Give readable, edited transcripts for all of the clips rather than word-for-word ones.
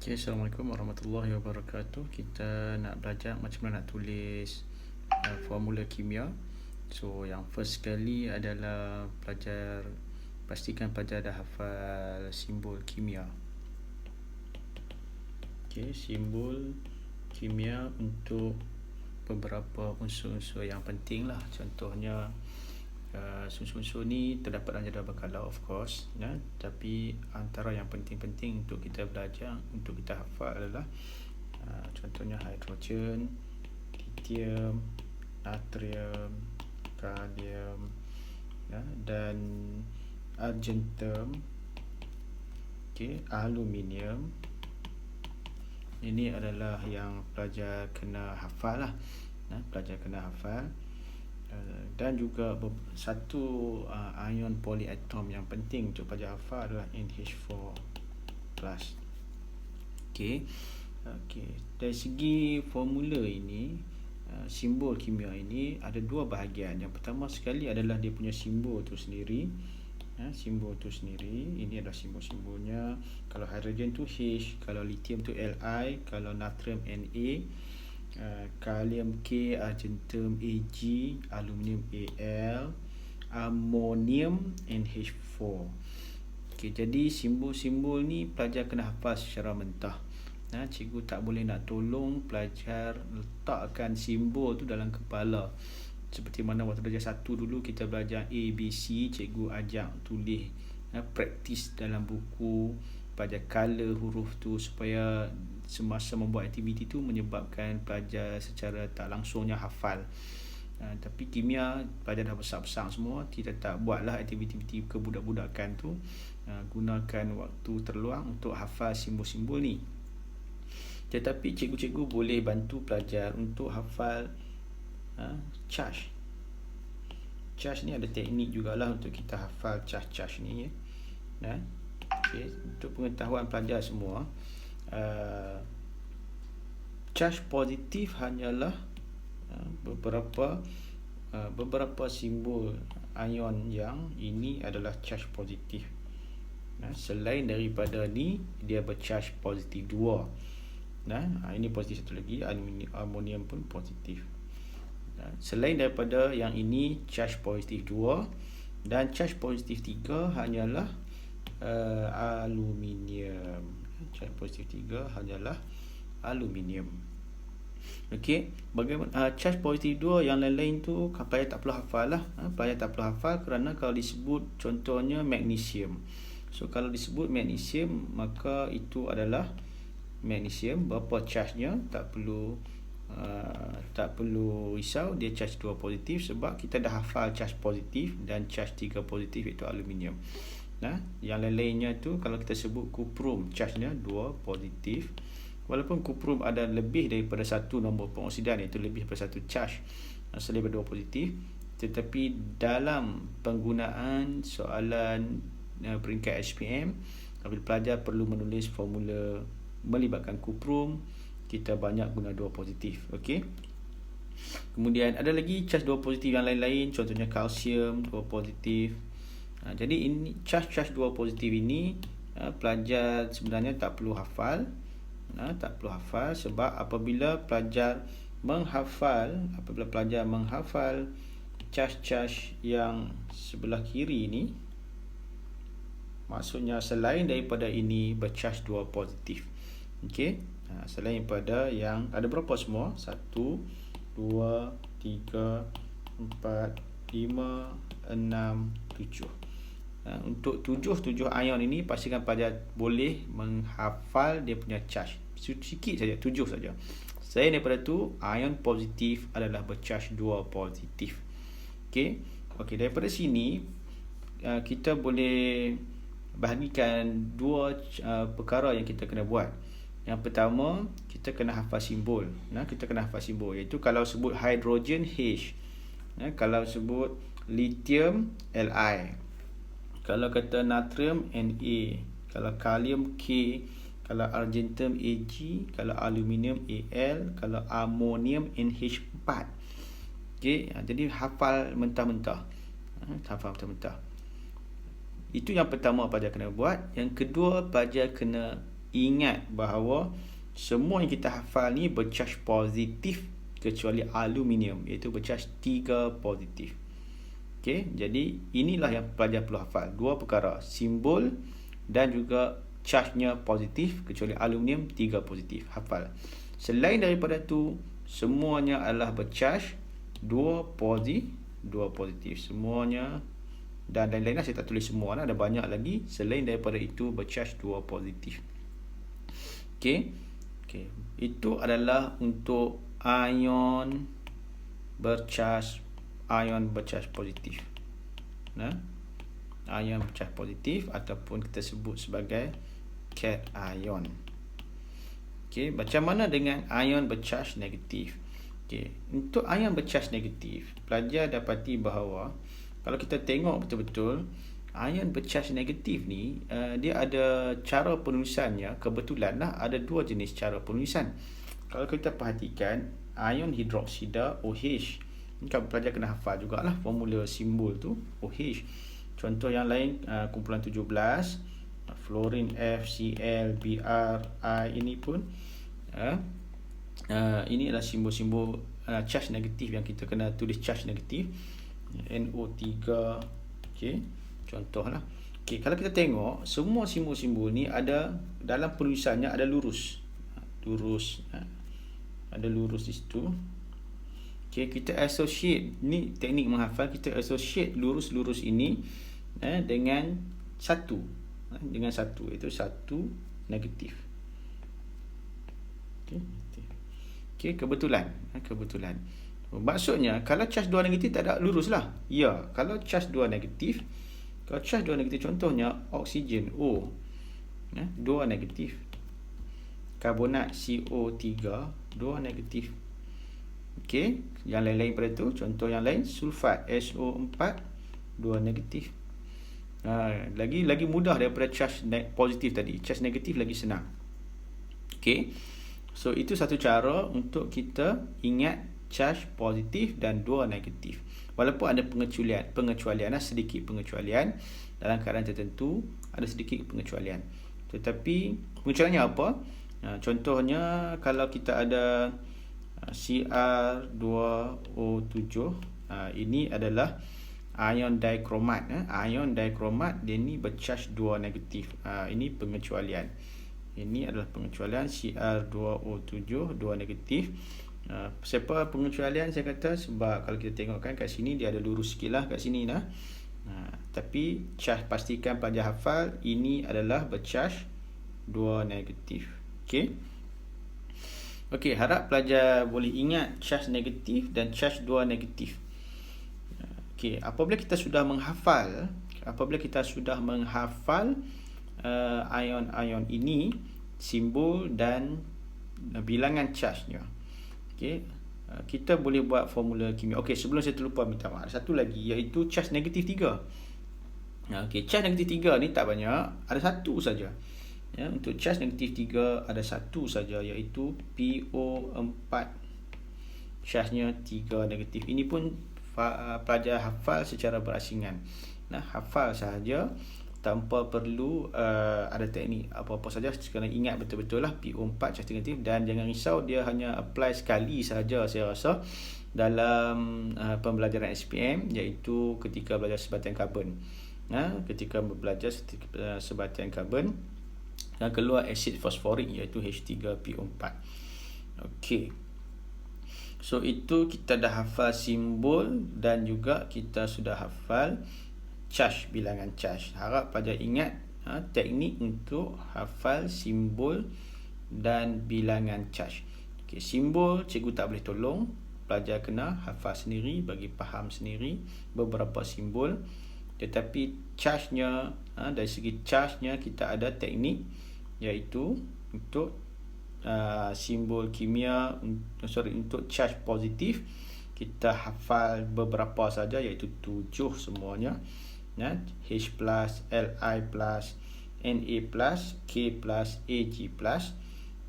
Okay, Assalamualaikum warahmatullahi wabarakatuh. Kita nak belajar macam mana nak tulis formula kimia. So, yang first sekali adalah pastikan pelajar dah hafal simbol kimia. Okay, simbol kimia untuk beberapa unsur-unsur yang penting lah. Contohnya unsur-unsur ni terdapat dalam jadual berkala, of course, ya? Tapi antara yang penting-penting untuk kita belajar, untuk kita hafal adalah contohnya hidrogen, lithium, natrium, kalium, ya? Dan argentum, aluminium. Ini adalah yang pelajar kena hafal lah, ya? Pelajar kena hafal. Dan juga satu ion polyatom yang penting untuk pelajar hafal adalah NH4+. Okey. Dari segi formula ini, simbol kimia ini ada dua bahagian. Yang pertama sekali adalah dia punya simbol tu sendiri. Simbol tu sendiri, ini adalah simbol-simbolnya. Kalau hidrogen tu H, kalau lithium tu Li, kalau natrium Na, kalium K, argentum Ag, aluminium Al, amonium NH4. Jadi simbol-simbol ni pelajar kena hafal secara mentah. Cikgu tak boleh nak tolong pelajar letakkan simbol tu dalam kepala. Seperti mana waktu belajar 1 dulu, kita belajar A, B, C, cikgu ajak tulis, praktis dalam buku, pelajar color huruf tu supaya semasa membuat aktiviti tu menyebabkan pelajar secara tak langsungnya hafal. Tapi kimia pelajar dah besar-besar semua, kita tak buatlah aktiviti kebudak-budakan tu. Gunakan waktu terluang untuk hafal simbol-simbol ni. Tetapi cikgu-cikgu boleh bantu pelajar untuk hafal charge. Charge ni ada teknik jugalah untuk kita hafal charge ni, ya. Untuk pengetahuan pelajar semua, charge positif hanyalah beberapa simbol ion yang ini adalah charge positif. Selain daripada ni, dia bercharge positif 2. Ini positif satu lagi, amonium pun positif. Selain daripada yang ini, charge positif 2 dan charge positif 3 hanyalah aluminium. Charge positif 3 hanyalah aluminium. Okey, bagaimana charge positif 2 yang lain-lain tu pelajar tak perlu hafal lah. Pelajar tak perlu hafal kerana kalau disebut contohnya magnesium. So kalau disebut magnesium, maka itu adalah magnesium. Berapa charge-nya tak perlu risau, dia charge 2 positif sebab kita dah hafal charge positif dan charge 3 positif, iaitu aluminium. Yang lain-lainnya tu kalau kita sebut kuprum, charge-nya 2 positif. Walaupun kuprum ada lebih daripada satu nombor pengoksidan, iaitu lebih daripada satu charge selain daripada 2 positif, tetapi dalam penggunaan soalan peringkat SPM, apabila pelajar perlu menulis formula melibatkan kuprum, kita banyak guna 2 positif. Okey. Kemudian ada lagi charge 2 positif yang lain-lain, contohnya kalsium 2 positif. Jadi ini charge 2 positif ini pelajar sebenarnya tak perlu hafal. Tak perlu hafal sebab apabila pelajar menghafal charge yang sebelah kiri ini, maksudnya selain daripada ini bercharge 2 positif. Okey. Selain daripada yang ada berapa semua? 1, 2, 3, 4, 5, 6, 7. Untuk 7 ion ini, pastikan pelajar boleh menghafal dia punya charge. Sikit saja, 7 saja. Selain daripada tu, ion positif adalah bercharge 2 positif. Okey, daripada sini kita boleh bahagikan 2 perkara yang kita kena buat. Yang pertama, kita kena hafal simbol. Iaitu kalau sebut hidrogen H, kalau sebut lithium Li, kalau kata natrium Na, kalau kalium K, kalau argentum Ag, kalau aluminium Al, kalau amonium NH4. Okey, jadi hafal mentah-mentah. Itu yang pertama pelajar kena buat. Yang kedua, pelajar kena ingat bahawa semua yang kita hafal ni bercharge positif kecuali aluminium, iaitu bercharge 3 positif. Okey, jadi inilah yang pelajar perlu hafal. Dua perkara, simbol dan juga charge-nya positif kecuali aluminium 3 positif. Hafal. Selain daripada tu, semuanya adalah bercharge 2 positif. Semuanya dan lain-lain saya tak tulis semua lah, ada banyak lagi. Selain daripada itu bercharge 2 positif. Okey. Itu adalah untuk ion bercharge positif. Ion bercharge positif ataupun kita sebut sebagai cation. Okey, macam mana dengan ion bercharge negatif? Okey, untuk ion bercharge negatif, pelajar dapati bahawa kalau kita tengok betul-betul ion bercharge negatif ni, dia ada cara penulisannya. Kebetulan lah ada dua jenis cara penulisan. Kalau kita perhatikan ion hidroksida OH, kalau pelajar kena hafal jugalah formula simbol tu OH. Contoh yang lain, kumpulan 17, fluorine FCl Br I, ini pun ini adalah simbol-simbol charge negatif yang kita kena tulis charge negatif. NO3. Okey, contohlah. Okey, kalau kita tengok semua simbol-simbol ni ada dalam penulisannya ada lurus. Ada lurus di situ. Okey, kita associate, ni teknik menghafal, kita associate lurus-lurus ini dengan satu. Dengan satu, iaitu satu negatif. Okey, kebetulan. Maksudnya kalau charge 2 negatif tak ada lurus lah. Ya, kalau charge 2 negatif, contohnya oksigen O, 2 negatif. Karbonat CO3, 2 negatif. Okey, yang lain-lain pada tu, contoh yang lain, sulfat SO4, 2 negatif. Lagi mudah daripada charge positif tadi. Charge negatif lagi senang. Okey, so itu satu cara untuk kita ingat charge positif dan 2 negatif. Walaupun ada pengecualian, sedikit pengecualian dalam keadaan tertentu, ada sedikit pengecualian. Tetapi pengecualiannya apa? Contohnya kalau kita ada Cr2O7, ini adalah ion dikromat. Ion dikromat dia ni bercharge 2 negatif. Ini pengecualian. Ini adalah pengecualian Cr2O7, 2 negatif. Siapa pengecualian saya kata sebab kalau kita tengokkan kat sini dia ada lurus sikit lah kat sini lah. Tapi charge, pastikan pelajar hafal ini adalah bercharge 2 negatif. Okey, harap pelajar boleh ingat charge negatif dan charge 2 negatif. Okey, apabila kita sudah menghafal ion-ion ini, simbol dan bilangan charge-nya. Okey, kita boleh buat formula kimia. Okey, sebelum saya terlupa, minta maaf, ada satu lagi iaitu charge negatif 3. Okey, charge negatif 3 ni tak banyak, ada satu saja. Ya, untuk charge negatif 3 ada satu saja, iaitu PO4. Charge-nya 3 negatif. Ini pun pelajar hafal secara berasingan. Hafal sahaja tanpa perlu ada teknik apa-apa saja, kena ingat betul-betul lah PO4 charge negatif. Dan jangan risau, dia hanya apply sekali sahaja saya rasa dalam pembelajaran SPM, iaitu ketika belajar sebatian karbon. Ketika belajar sebatian karbon dan keluar asid fosforik iaitu H3PO4. Okey. So itu kita dah hafal simbol dan juga kita sudah hafal charge, bilangan charge. Harap pelajar ingat teknik untuk hafal simbol dan bilangan charge. Okey, simbol cikgu tak boleh tolong. Pelajar kena hafal sendiri, bagi faham sendiri beberapa simbol. Tetapi charge-nya, dari segi charge-nya kita ada teknik, iaitu untuk simbol kimia, untuk charge positif kita hafal beberapa saja, iaitu 7 semuanya. H+, Li+, Na+, K+, Ag+,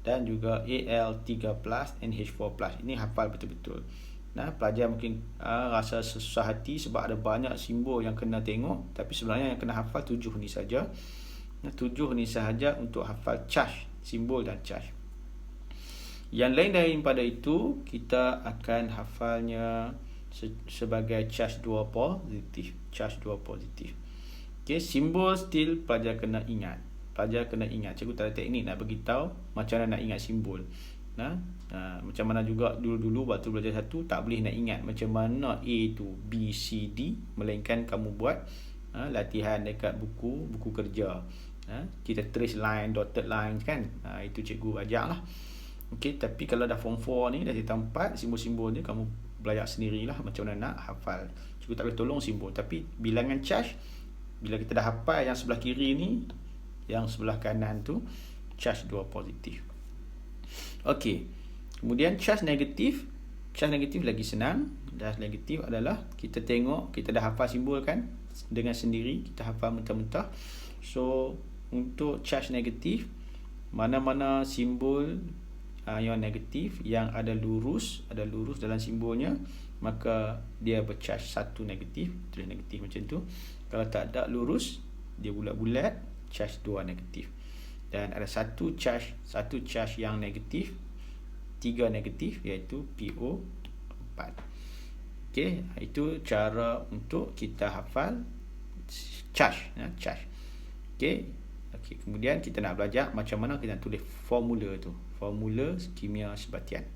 dan juga Al3+, NH4+. Ini hafal betul-betul. Pelajar mungkin rasa susah hati sebab ada banyak simbol yang kena tengok, tapi sebenarnya yang kena hafal 7 ni saja. 7 ni sahaja untuk hafal charge. simbol dan charge. Yang lain daripada itu, kita akan hafalnya sebagai charge 2 positif. Charge 2 positif. Okay, simbol still pelajar kena ingat. Cikgu tak ada teknik nak beritahu macam mana nak ingat simbol. Macam mana juga dulu-dulu waktu belajar satu, tak boleh nak ingat macam mana A tu B, C, D, melainkan kamu buat latihan dekat buku kerja. Kita trace line, dotted line kan. Itu cikgu ajar lah. Okay, tapi kalau dah form 4 ni, dah tingkat 4, simbol-simbol ni kamu belajar sendirilah macam mana nak hafal. Cikgu tak boleh tolong simbol, tapi bilangan charge, bila kita dah hafal yang sebelah kiri ni, yang sebelah kanan tu charge 2 positif. Okey. Kemudian charge negatif. Charge negatif lagi senang. Charge negatif adalah kita tengok, kita dah hafal simbol kan dengan sendiri, kita hafal mentah-mentah. So untuk charge negatif, mana-mana simbol yang negatif yang ada lurus dalam simbolnya, maka dia bercharge 1 negatif, tulis negatif macam tu. Kalau tak ada lurus, dia bulat-bulat, charge 2 negatif. Dan ada satu charge yang negatif, 3 negatif, iaitu PO4. Okey, itu cara untuk kita hafal charge. Okey, kemudian kita nak belajar macam mana kita nak tulis formula tu, formula kimia sebatian.